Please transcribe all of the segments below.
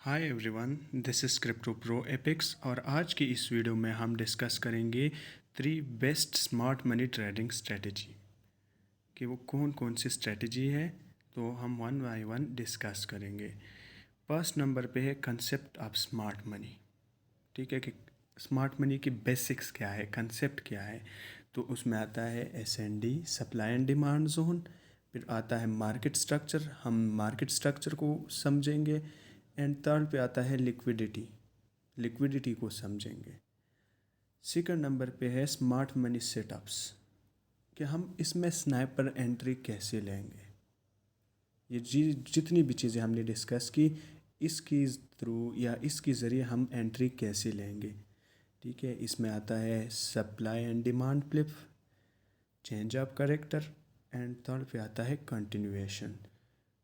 Hi everyone, this is crypto pro epics और आज की इस वीडियो में हम डिस्कस करेंगे 3 best smart money trading strategy कि वो कौन कौन सी स्ट्रेटजी है। तो हम वन बाय वन डिस्कस करेंगे। फर्स्ट नंबर पे है कंसेप्ट ऑफ स्मार्ट मनी। ठीक है कि स्मार्ट मनी की बेसिक्स क्या है, कंसेप्ट क्या है। तो उसमें आता है S and D, supply and demand zone. फिर आता है मार्केट स्ट्रक्चर, हम मार्केट स्ट्रक्चर को समझेंगे। एंड थर्ड पे आता है लिक्विडिटी, लिक्विडिटी को समझेंगे। सेकंड नंबर पे है स्मार्ट मनी सेटअप्स कि हम इसमें स्नाइपर एंट्री कैसे लेंगे। ये जितनी भी चीज़ें हमने डिस्कस की, इसकी थ्रू या इसके ज़रिए हम एंट्री कैसे लेंगे। ठीक है, इसमें आता है supply and demand flip, change of character and third पे आता है कंटिन्यूएशन।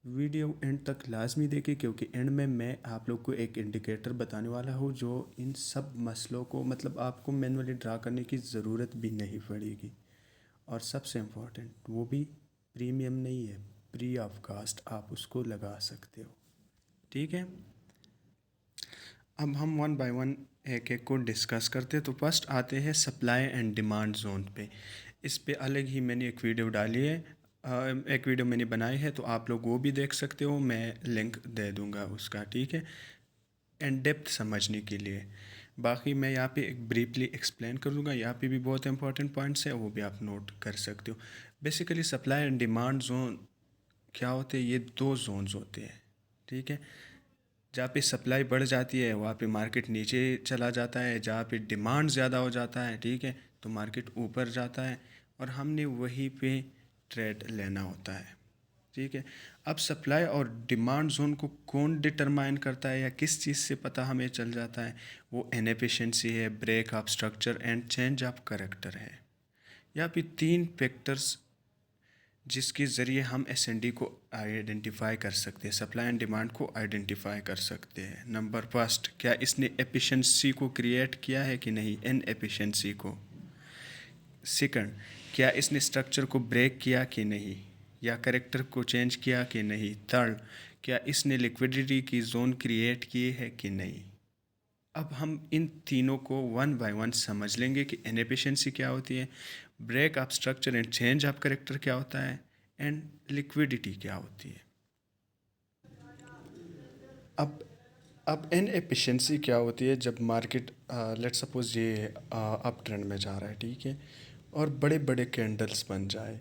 वीडियो एंड तक लाजमी देखें क्योंकि एंड में मैं आप लोग को एक इंडिकेटर बताने वाला हूँ जो इन सब मसलों को मतलब आपको मैनुअली ड्रा करने की ज़रूरत भी नहीं पड़ेगी। और सबसे इम्पोर्टेंट वो भी प्रीमियम नहीं है, फ्री ऑफ कास्ट आप उसको लगा सकते हो। ठीक है, अब हम वन बाय वन एक एक को डिस्कस करते हैं। तो फर्स्ट आते हैं सप्लाई एंड डिमांड जोन पे। इस पे अलग ही मैंने एक वीडियो डाली है, एक वीडियो मैंने बनाई है, तो आप लोग वो भी देख सकते हो, मैं लिंक दे दूंगा उसका। ठीक है, एंड डेप्थ समझने के लिए। बाकी मैं यहाँ पे एक ब्रीफली एक्सप्लेन कर दूंगा, यहाँ पे भी बहुत इंपॉर्टेंट पॉइंट्स है, वो भी आप नोट कर सकते हो। Basically supply and demand zone क्या होते हैं, ये 2 जोन्स होते हैं। ठीक है, जहाँ पे सप्लाई बढ़ जाती है वहाँ पे मार्केट नीचे चला जाता है, जहाँ पे डिमांड ज़्यादा हो जाता है, ठीक है, तो मार्केट ऊपर जाता है और हमने वहीं पे ट्रेड लेना होता है। ठीक है, अब सप्लाई और डिमांड जोन को कौन डिटरमाइन करता है या किस चीज़ से पता हमें चल जाता है, वो इनएफिशिएंसी है, break of structure and change of character है। यहाँ पे 3 फैक्टर्स जिसके ज़रिए हम एसएनडी को आइडेंटिफाई कर सकते हैं, सप्लाई एंड डिमांड को आइडेंटिफाई कर सकते हैं। नंबर फर्स्ट, क्या इसने एफिशिएंसी को क्रिएट किया है कि नहीं, इन एफिशिएंसी को। सेकंड, क्या इसने स्ट्रक्चर को ब्रेक किया कि नहीं या करेक्टर को चेंज किया कि नहीं। थर्ड, क्या इसने लिक्विडिटी की जोन क्रिएट की है कि नहीं। अब हम इन तीनों को वन बाय वन समझ लेंगे कि इनएफिशिएंसी क्या होती है, break of structure and change of character क्या होता है, एंड लिक्विडिटी क्या होती है। अब अब इनएफिशिएंसी क्या होती है, जब मार्केट लेट सपोज ये अप ट्रेंड में जा रहा है, ठीक है, और बड़े बड़े कैंडल्स बन जाए,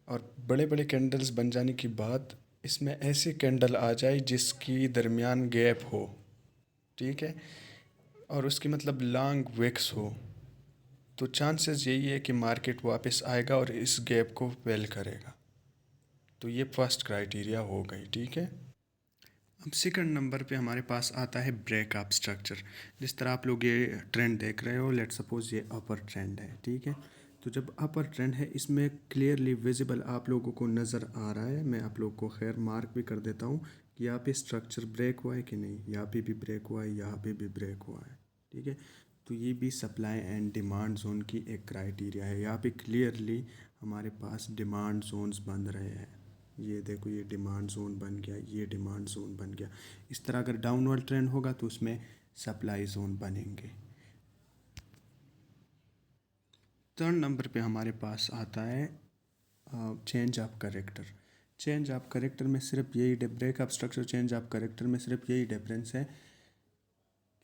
और बड़े बड़े कैंडल्स बन जाने के बाद इसमें ऐसे कैंडल आ जाए जिसकी दरमियान गैप हो, ठीक है, और उसकी मतलब लॉन्ग विक्स हो, तो चांसेस यही है कि मार्केट वापस आएगा और इस गैप को फिल करेगा। तो ये फर्स्ट क्राइटेरिया हो गई। ठीक है, अब सेकंड नंबर पे हमारे पास आता है ब्रेक अप स्ट्रक्चर। जिस तरह आप लोग ये ट्रेंड देख रहे हो, लेट सपोज ये अपर ट्रेंड है, ठीक है, तो जब अपर ट्रेंड है इसमें क्लियरली विजिबल आप लोगों को नज़र आ रहा है, मैं आप लोगों को खैर मार्क भी कर देता हूँ कि यहाँ पे स्ट्रक्चर ब्रेक हुआ है कि नहीं, यहाँ पे भी ब्रेक हुआ है, यहाँ पे भी ब्रेक हुआ है। ठीक है, तो ये भी सप्लाई एंड डिमांड जोन की एक क्राइटेरिया है। यहाँ पे क्लियरली हमारे पास डिमांड जोन्स बन रहे हैं। ये देखो, ये डिमांड जोन बन गया, ये डिमांड जोन बन गया। इस तरह अगर डाउनवर्ड ट्रेंड होगा तो उसमें सप्लाई जोन बनेंगे। थर्ड नंबर पे हमारे पास आता है change of character. Change of character में सिर्फ यही break of structure, change of character में सिर्फ यही डिफरेंस है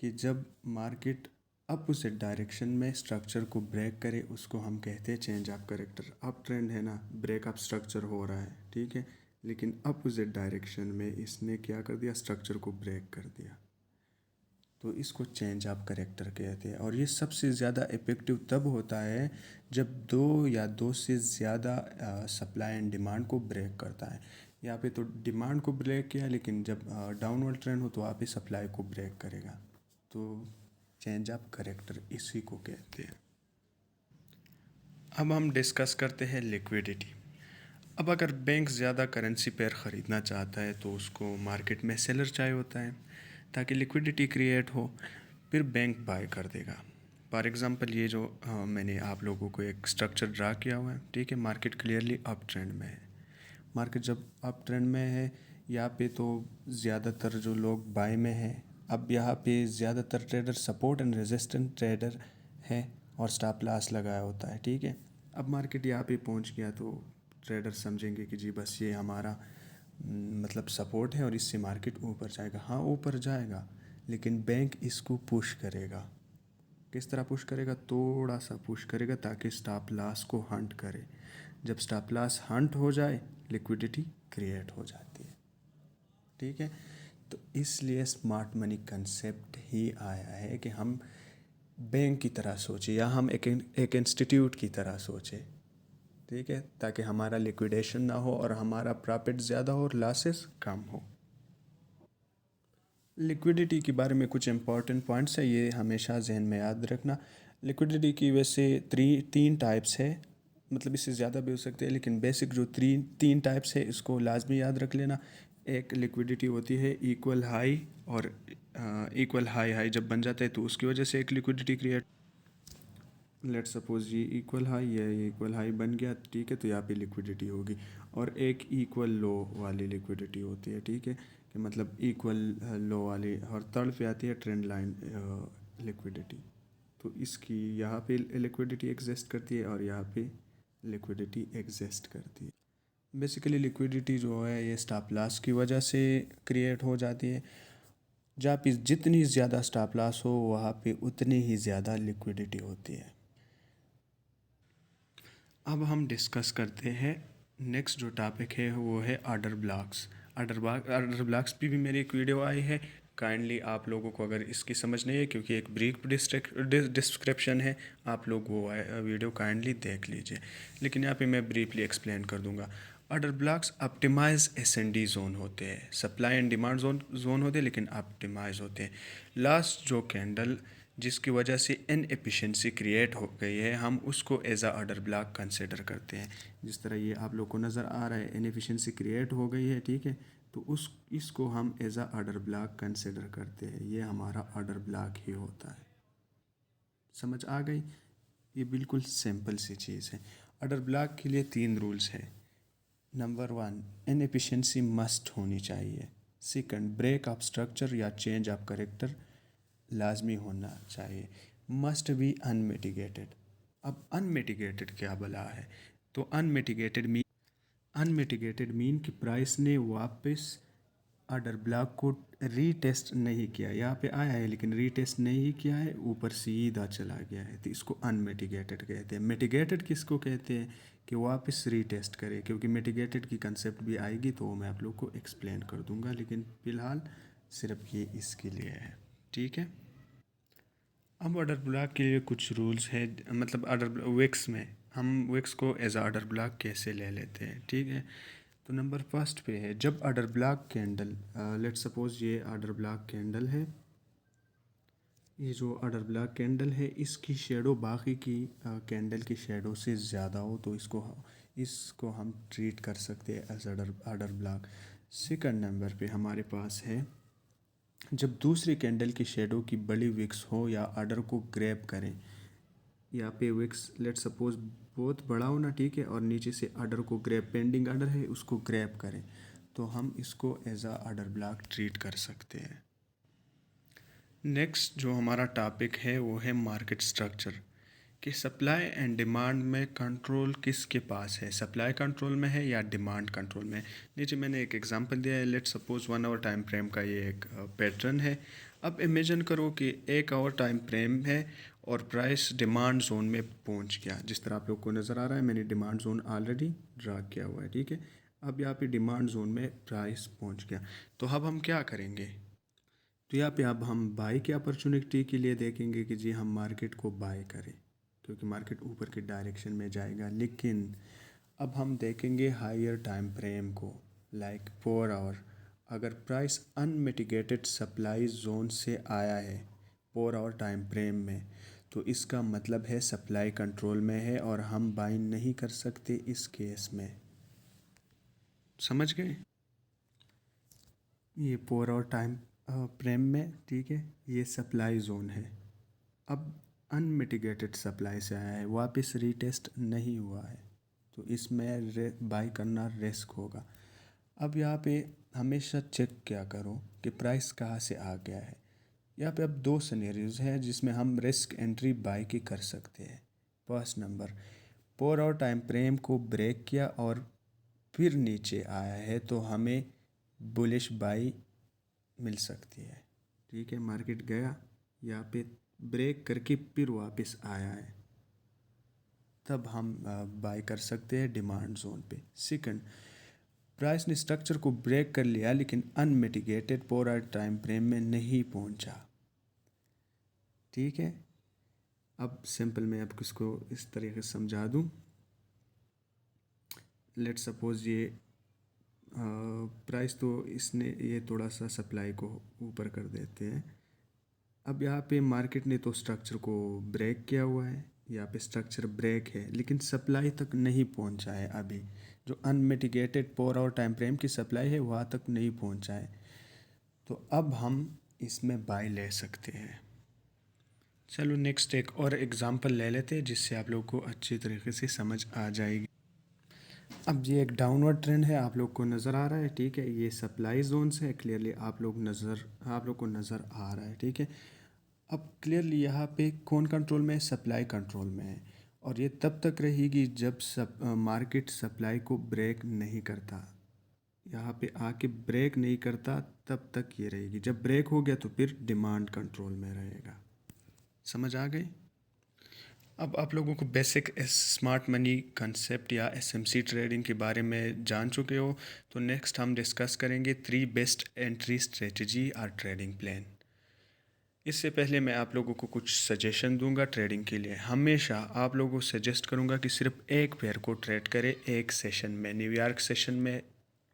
कि जब मार्केट अपोजिट डायरेक्शन में स्ट्रक्चर को ब्रेक करे उसको हम कहते हैं change of character. Up trend है ना, ब्रेक ऑफ स्ट्रक्चर हो रहा है, ठीक है, लेकिन अपोजिट डायरेक्शन में इसने क्या कर दिया, स्ट्रक्चर को ब्रेक कर दिया, तो इसको चेंज ऑफ करेक्टर कहते हैं। और ये सबसे ज़्यादा इफेक्टिव तब होता है जब 2 या 2 से ज़्यादा सप्लाई एंड डिमांड को ब्रेक करता है। यहाँ पे तो डिमांड को ब्रेक किया, लेकिन जब डाउनवर्ड ट्रेंड हो तो वहाँ पे सप्लाई को ब्रेक करेगा, तो चेंज ऑफ करेक्टर इसी को कहते हैं। अब हम डिस्कस करते हैं लिक्विडिटी। अब अगर बैंक ज़्यादा करेंसी पेयर ख़रीदना चाहता है तो उसको मार्केट में सेलर चाहिए होता है ताकि लिक्विडिटी क्रिएट हो, फिर बैंक बाय कर देगा। फॉर एग्ज़ाम्पल ये जो मैंने आप लोगों को एक स्ट्रक्चर ड्रा किया हुआ है, ठीक है, मार्केट क्लियरली अप ट्रेंड में है। मार्केट जब अप ट्रेंड में है यहाँ पे तो ज़्यादातर जो लोग बाय में हैं अब यहाँ पे ज़्यादातर trader support and resistant trader है और स्टॉप लॉस लगाया होता है, ठीक है। अब मार्केट यहाँ पे पहुँच गया तो ट्रेडर समझेंगे कि जी बस ये हमारा मतलब सपोर्ट है और इससे मार्केट ऊपर जाएगा। हाँ ऊपर जाएगा, लेकिन बैंक इसको पुश करेगा। किस तरह पुश करेगा? थोड़ा सा पुश करेगा ताकि स्टॉप लॉस को हंट करे। जब स्टॉप लॉस हंट हो जाए लिक्विडिटी क्रिएट हो जाती है, ठीक है। तो इसलिए स्मार्ट मनी कंसेप्ट ही आया है कि हम बैंक की तरह सोचें या हम एक इंस्टीट्यूट की तरह सोचें, ठीक है, ताकि हमारा लिक्विडेशन ना हो और हमारा प्रॉफिट ज़्यादा हो और लॉसेस कम हो। लिक्विडिटी के बारे में कुछ इंपॉर्टेंट पॉइंट्स है, ये हमेशा जहन में याद रखना। लिक्विडिटी की वैसे तीन टाइप्स है, मतलब इससे ज़्यादा भी हो सकते हैं, लेकिन बेसिक जो तीन टाइप्स है इसको लाजमी याद रख लेना। एक लिक्विडिटी होती है इक्वल हाई, और इक्वल हाई हाई जब बन जाता है तो उसकी वजह से एक लिक्विडिटी क्रिएट, लेट सपोज ये इक्वल हाई, ये इक्वल हाई बन गया, ठीक है, तो यहाँ पे लिक्विडिटी होगी। और एक इक्वल लो वाली लिक्विडिटी होती है, ठीक है, कि मतलब इक्वल लो वाली, और थर्ड पे आती है ट्रेंड लाइन लिक्विडिटी। तो इसकी यहाँ पे लिक्विडिटी एग्जिस्ट करती है और यहाँ पे लिक्विडिटी एग्जिस्ट करती है। बेसिकली लिक्विडिटी जो है ये स्टॉप लॉस की वजह से क्रिएट हो जाती है। जहाँ पे जितनी ज़्यादा स्टॉप लॉस हो वहाँ पे उतनी ही ज़्यादा लिक्विडिटी होती है। अब हम डिस्कस करते हैं नेक्स्ट जो टॉपिक है वो है ऑर्डर ब्लॉक्स। ऑर्डर ब्लॉक्स भी मेरी एक वीडियो आई है, काइंडली आप लोगों को अगर इसकी समझ नहीं है, क्योंकि एक ब्रीफ डिस्क्रिप्शन है, आप लोग वो वीडियो काइंडली देख लीजिए, लेकिन यहाँ पे मैं ब्रीफली एक्सप्लेन कर दूंगा। Order blocks optimise SND zone होते हैं, सप्लाई एंड डिमांड जोन होते हैं, लेकिन ऑप्टिमाइज होते हैं। लास्ट जो कैंडल जिसकी वजह से इनएफिशिएंसी क्रिएट हो गई है, हम उसको एज आ ऑर्डर ब्लॉक कंसिडर करते हैं। जिस तरह ये आप लोग को नज़र आ रहा है इनएफिशिएंसी क्रिएट हो गई है, ठीक है, तो इसको हम एज आ ऑर्डर ब्लॉक कंसिडर करते हैं। ये हमारा ऑर्डर ब्लॉक ही होता है। समझ आ गई? ये बिल्कुल सिंपल सी चीज़ है। ऑर्डर ब्लॉक के लिए 3 रूल्स है। नंबर 1, इनएफिशिएंसी मस्ट होनी चाहिए। सेकंड, ब्रेक ऑफ स्ट्रक्चर या चेंज ऑफ करेक्टर लाजमी होना चाहिए। Must be unmitigated. अब अनमिटिगेटेड क्या भला है? तो अनमिटिगेटेड मीन कि प्राइस ने वापस ऑर्डर ब्लॉक को रीटेस्ट नहीं किया। यहाँ पे आया है लेकिन रीटेस्ट नहीं किया है, ऊपर सीधा चला गया है, तो इसको अनमिटिगेटेड कहते हैं। मिटिगेटेड किसको कहते हैं? कि वापस रीटेस्ट करे, क्योंकि मिटिगेटेड की कंसेप्ट भी आएगी तो मैं आप लोग को एक्सप्लेन कर दूंगा, लेकिन फ़िलहाल सिर्फ ये इसके लिए है, ठीक है। अब ऑर्डर ब्लॉक के लिए कुछ रूल्स है, मतलब ऑर्डर विक्स में हम विक्स को एज ऑर्डर ब्लॉक कैसे ले लेते हैं, ठीक है। तो नंबर फर्स्ट पे है, जब order block candle, let suppose ये ऑर्डर ब्लॉक कैंडल है, ये जो ऑर्डर ब्लॉक कैंडल है इसकी शेडो बाकी की कैंडल की शेडो से ज़्यादा हो तो इसको हम ट्रीट कर सकते हैं as order block. Second number पे हमारे पास है, जब दूसरी कैंडल की शेडो की बड़ी विक्स हो या ऑर्डर को ग्रैब करें। यहाँ पे विक्स लेट सपोज बहुत बड़ा हो ना, ठीक है, और नीचे से ऑर्डर को ग्रैब, पेंडिंग ऑर्डर है उसको ग्रैब करें, तो हम इसको एज आ ऑर्डर ब्लॉक ट्रीट कर सकते हैं। नेक्स्ट जो हमारा टॉपिक है वो है मार्केट स्ट्रक्चर, कि सप्लाई एंड डिमांड में कंट्रोल किसके पास है, सप्लाई कंट्रोल में है या डिमांड कंट्रोल में। नीचे मैंने एक एग्जांपल दिया है, let suppose 1 hour time frame का ये एक पैटर्न है। अब इमेजिन करो कि 1 आवर टाइम फ्रेम है और प्राइस डिमांड जोन में पहुंच गया। जिस तरह आप लोग को नज़र आ रहा है मैंने डिमांड जोन ऑलरेडी ड्रा किया हुआ है, ठीक है। अब यहाँ पे डिमांड जोन में प्राइस पहुँच गया, तो अब हम क्या करेंगे? तो यहाँ पे अब हम बाई की अपॉर्चुनिटी के लिए देखेंगे कि जी हम मार्केट को बाय करें, क्योंकि मार्केट ऊपर की डायरेक्शन में जाएगा। लेकिन अब हम देखेंगे हायर टाइम फ्रेम को, लाइक 4 आवर। अगर प्राइस अनमिटिगेटेड सप्लाई जोन से आया है 4 आवर टाइम फ्रेम में, तो इसका मतलब है सप्लाई कंट्रोल में है और हम बाय नहीं कर सकते इस केस में। समझ गए? ये 4 आवर टाइम फ्रेम में, ठीक है, ये सप्लाई जोन है। अब अनमिटिगेटेड सप्लाई से आया है, वापस रीटेस्ट नहीं हुआ है, तो इसमें बाई करना रिस्क होगा। अब यहाँ पे हमेशा चेक क्या करो कि प्राइस कहाँ से आ गया है। यहाँ पे अब दो सिनेरियोज हैं जिसमें हम रिस्क एंट्री बाय की कर सकते हैं। First number, 4 hour time frame को ब्रेक किया और फिर नीचे आया है तो हमें बुलिश बाई मिल सकती है। ठीक है, मार्केट गया यहाँ पे ब्रेक करके फिर वापस आया है, तब हम बाय कर सकते हैं डिमांड जोन पे। सेकंड, प्राइस ने स्ट्रक्चर को ब्रेक कर लिया लेकिन अनमिटिगेटेड 4 आवर टाइम फ्रेम में नहीं पहुंचा। ठीक है, अब सिंपल मैं आपको इसको इस तरीके से समझा दूं। लेट सपोज ये प्राइस तो इसने ये थोड़ा सा सप्लाई को ऊपर कर देते हैं। अब यहाँ पे मार्केट ने तो स्ट्रक्चर को ब्रेक किया हुआ है, यहाँ पे स्ट्रक्चर ब्रेक है लेकिन सप्लाई तक नहीं पहुँचा है। अभी जो अनमिटिगेटेड 4 आवर टाइम फ्रेम की सप्लाई है वहाँ तक नहीं पहुँचा है, तो अब हम इसमें बाय ले सकते हैं। चलो नेक्स्ट एक और एग्ज़ाम्पल ले लेते हैं जिससे आप लोग को अच्छी तरीके से समझ आ जाएगी। अब ये एक डाउनवर्ड ट्रेंड है, आप लोग को नज़र आ रहा है। ठीक है, ये सप्लाई जोन्स है, क्लियरली आप लोग को नज़र आ रहा है। ठीक है, अब क्लियरली यहाँ पे कौन कंट्रोल में है? सप्लाई कंट्रोल में है, और ये तब तक रहेगी जब मार्केट सप्लाई को ब्रेक नहीं करता। यहाँ पे आके ब्रेक नहीं करता तब तक ये रहेगी। जब ब्रेक हो गया तो फिर डिमांड कंट्रोल में रहेगा। समझ आ गई? अब आप लोगों को बेसिक स्मार्ट मनी कंसेप्ट या एसएमसी ट्रेडिंग के बारे में जान चुके हो, तो नेक्स्ट हम डिस्कस करेंगे 3 बेस्ट एंट्री स्ट्रेटजी और ट्रेडिंग प्लान। इससे पहले मैं आप लोगों को कुछ सजेशन दूंगा ट्रेडिंग के लिए। हमेशा आप लोगों को सजेस्ट करूंगा कि सिर्फ एक पेयर को ट्रेड करें एक सेशन में। न्यूयॉर्क सेशन में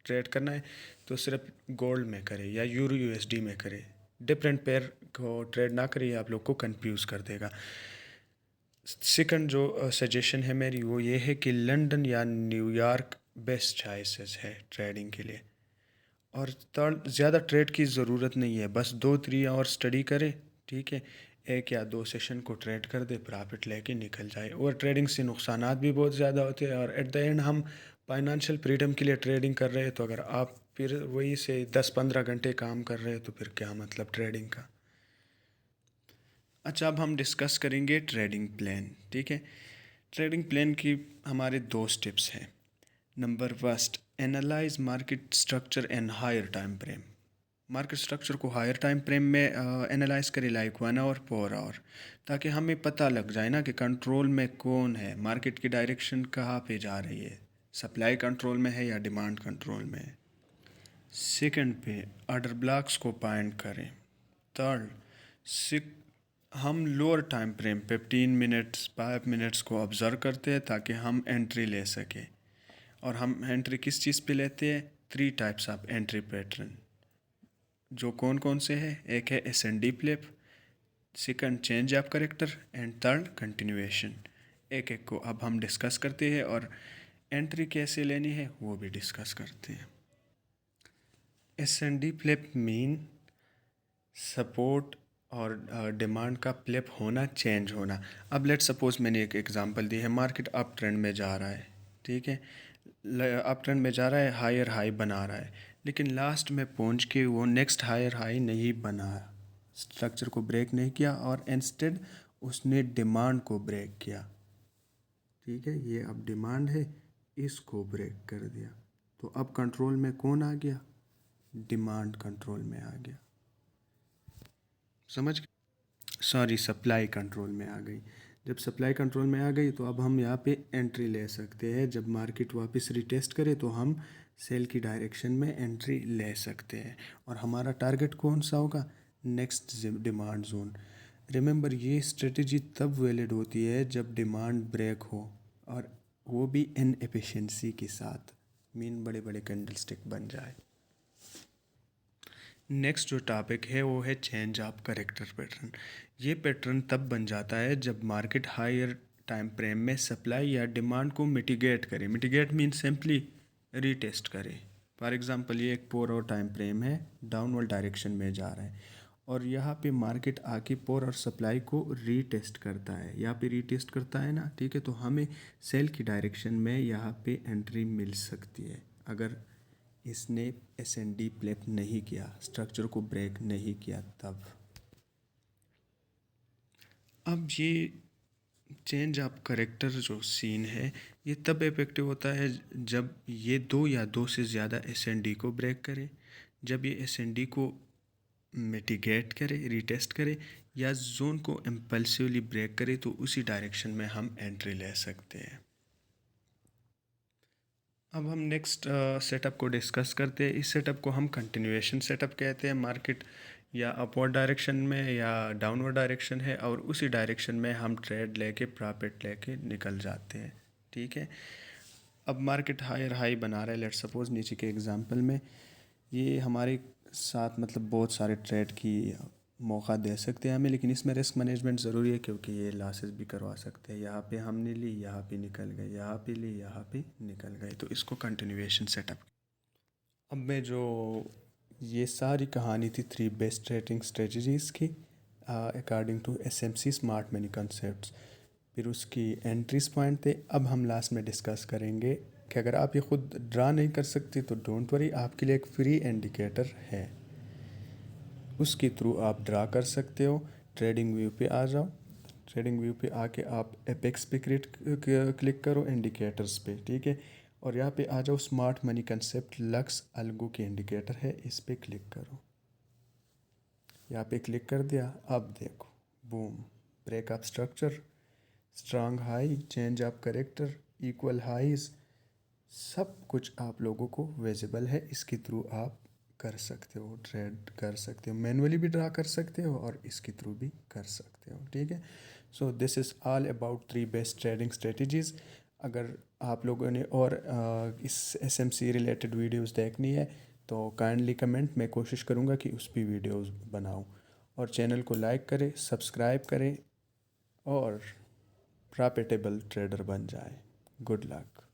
ट्रेड करना है तो सिर्फ गोल्ड में करें या यूरो यूएसडी में करें। डिफरेंट पेयर को ट्रेड ना करिए, आप लोग को कंफ्यूज कर देगा। सेकंड जो सजेशन है मेरी वो ये है कि लंदन या न्यूयॉर्क बेस्ट चॉइसेस है ट्रेडिंग के लिए। और थर्ड, ज़्यादा ट्रेड की ज़रूरत नहीं है, बस 2-3 आवर स्टडी करे। ठीक है, 1 या 2 सेशन को ट्रेड कर दे, प्रॉफिट लेके निकल जाए। और ट्रेडिंग से नुकसानात भी बहुत ज़्यादा होते हैं, और एट द एंड हम फाइनेंशियल फ्रीडम के लिए ट्रेडिंग कर रहे हैं, तो अगर आप फिर वही से 10-15 घंटे काम कर रहे हैं तो फिर क्या मतलब ट्रेडिंग का। अच्छा, अब हम डिस्कस करेंगे ट्रेडिंग प्लान। ठीक है, ट्रेडिंग प्लान की हमारे 2 स्टेप्स हैं। Number first, analyse market structure and higher time frame. Market structure को हायर टाइम फ्रेम में एनालाइज करें, लाइक 1 आवर 4 आवर, ताकि हमें पता लग जाए ना कि कंट्रोल में कौन है, मार्केट की डायरेक्शन कहाँ पे जा रही है, सप्लाई कंट्रोल में है या डिमांड कंट्रोल में है। सेकंड पे ऑर्डर ब्लॉक्स को फाइंड करें। थर्ड, हम lower time frame 15 minutes 5 minutes को ऑब्ज़र्व करते हैं ताकि हम एंट्री ले सकें। और हम एंट्री किस चीज़ पे लेते हैं? 3 टाइप्स ऑफ एंट्री पैटर्न, जो कौन कौन से हैं? एक है S and D flip, second change of character, and third continuation. एक एक को अब हम डिस्कस करते हैं और एंट्री कैसे लेनी है वो भी डिस्कस करते हैं। एसएनडी फ्लिप मीन सपोर्ट और डिमांड का फ्लिप होना, चेंज होना। अब लेट सपोज मैंने एक एग्जांपल दी है, मार्केट अप ट्रेंड में जा रहा है। ठीक है, अप ट्रेंड में जा रहा है, हायर हाई बना रहा है, लेकिन लास्ट में पहुंच के वो नेक्स्ट हायर हाई नहीं बनाया, स्ट्रक्चर को ब्रेक नहीं किया, और इंस्टेड उसने डिमांड को ब्रेक किया। ठीक है, ये अब डिमांड है, इसको ब्रेक कर दिया, तो अब कंट्रोल में कौन आ गया? डिमांड कंट्रोल में आ गया। समझ, सॉरी, सप्लाई कंट्रोल में आ गई। जब सप्लाई कंट्रोल में आ गई तो अब हम यहाँ पे एंट्री ले सकते हैं। जब मार्केट वापस रिटेस्ट करे तो हम सेल की डायरेक्शन में एंट्री ले सकते हैं, और हमारा टारगेट कौन सा होगा? Next demand zone. रिमेंबर, ये स्ट्रेटजी तब वैलिड होती है जब डिमांड ब्रेक हो, और वो भी इनएफिशिएंसी के साथ, मीन बड़े बड़े कैंडल स्टिक बन जाए। नेक्स्ट जो टॉपिक है वो है चेंज ऑफ करेक्टर पैटर्न। ये पैटर्न तब बन जाता है जब मार्केट हायर टाइम फ्रेम में सप्लाई या डिमांड को मिटिगेट करे। मिटिगेट मीन सिंपली रीटेस्ट करे। फॉर एग्जांपल, ये एक 4 आवर टाइम फ्रेम है, डाउनवर्ड डायरेक्शन में जा रहा है, और यहाँ पे मार्केट आके 4 आवर सप्लाई को रीटेस्ट करता है, यहाँ पे रीटेस्ट करता है ना। ठीक है, तो हमें सेल की डायरेक्शन में यहाँ पे एंट्री मिल सकती है अगर इसने एसएनडी फ्लिप नहीं किया, स्ट्रक्चर को ब्रेक नहीं किया तब। अब ये चेंज ऑफ करेक्टर जो सीन है, ये तब इफेक्टिव होता है जब ये दो या दो से ज़्यादा एसएनडी को ब्रेक करे, जब ये एसएनडी को मिटिगेट करे, रीटेस्ट करे, या जोन को इम्पल्सिवली ब्रेक करे, तो उसी डायरेक्शन में हम एंट्री ले सकते हैं। अब हम नेक्स्ट सेटअप को डिस्कस करते हैं। इस सेटअप को हम कंटिन्यूएशन सेटअप कहते हैं। मार्केट या अपवर्ड डायरेक्शन में या डाउनवर्ड डायरेक्शन है और उसी डायरेक्शन में हम ट्रेड लेके प्रॉफिट लेके निकल जाते हैं। ठीक है, अब मार्केट हायर हाई बना रहा है, लेट्स सपोज नीचे के एग्जांपल में ये हमारे साथ मतलब बहुत सारे ट्रेड की मौका दे सकते हैं हमें, लेकिन इसमें रिस्क मैनेजमेंट ज़रूरी है क्योंकि ये लॉसेस भी करवा सकते हैं। यहाँ पे हमने ली, यहाँ पे निकल गए, यहाँ पे ली, यहाँ पे निकल गए, तो इसको कंटिन्यूएशन सेटअप। अब मैं जो ये सारी कहानी थी 3 बेस्ट ट्रेडिंग स्ट्रेटजीज़ की according to SMC smart money concepts, फिर उसकी एंट्रीज पॉइंट थे। अब हम लास्ट में डिस्कस करेंगे कि अगर आप ये खुद ड्रा नहीं कर सकते तो डोंट वरी, आपके लिए एक फ्री इंडिकेटर है, उसके थ्रू आप ड्रा कर सकते हो। ट्रेडिंग व्यू पे आ जाओ, ट्रेडिंग व्यू पे आके आप एपेक्स पे क्लिक करो, इंडिकेटर्स पे, ठीक है, और यहाँ पे आ जाओ smart money concept lux Algu के इंडिकेटर है, इस पे क्लिक करो। यहाँ पे क्लिक कर दिया, अब देखो boom, break up structure, strong high, change of character, equal highs, सब कुछ आप लोगों को विजिबल है। इसके थ्रू आप कर सकते हो, ट्रेड कर सकते हो, मैनुअली भी ड्रा कर सकते हो और इसके थ्रू भी कर सकते हो। ठीक है, so this is all about 3 best trading strategies. अगर आप लोगों ने और इस एसएमसी रिलेटेड वीडियोस देखनी है तो काइंडली कमेंट, मैं कोशिश करूँगा कि उस पर वीडियोस बनाऊँ। और चैनल को लाइक करें, सब्सक्राइब करें और प्रॉफिटेबल ट्रेडर बन जाए। Good luck.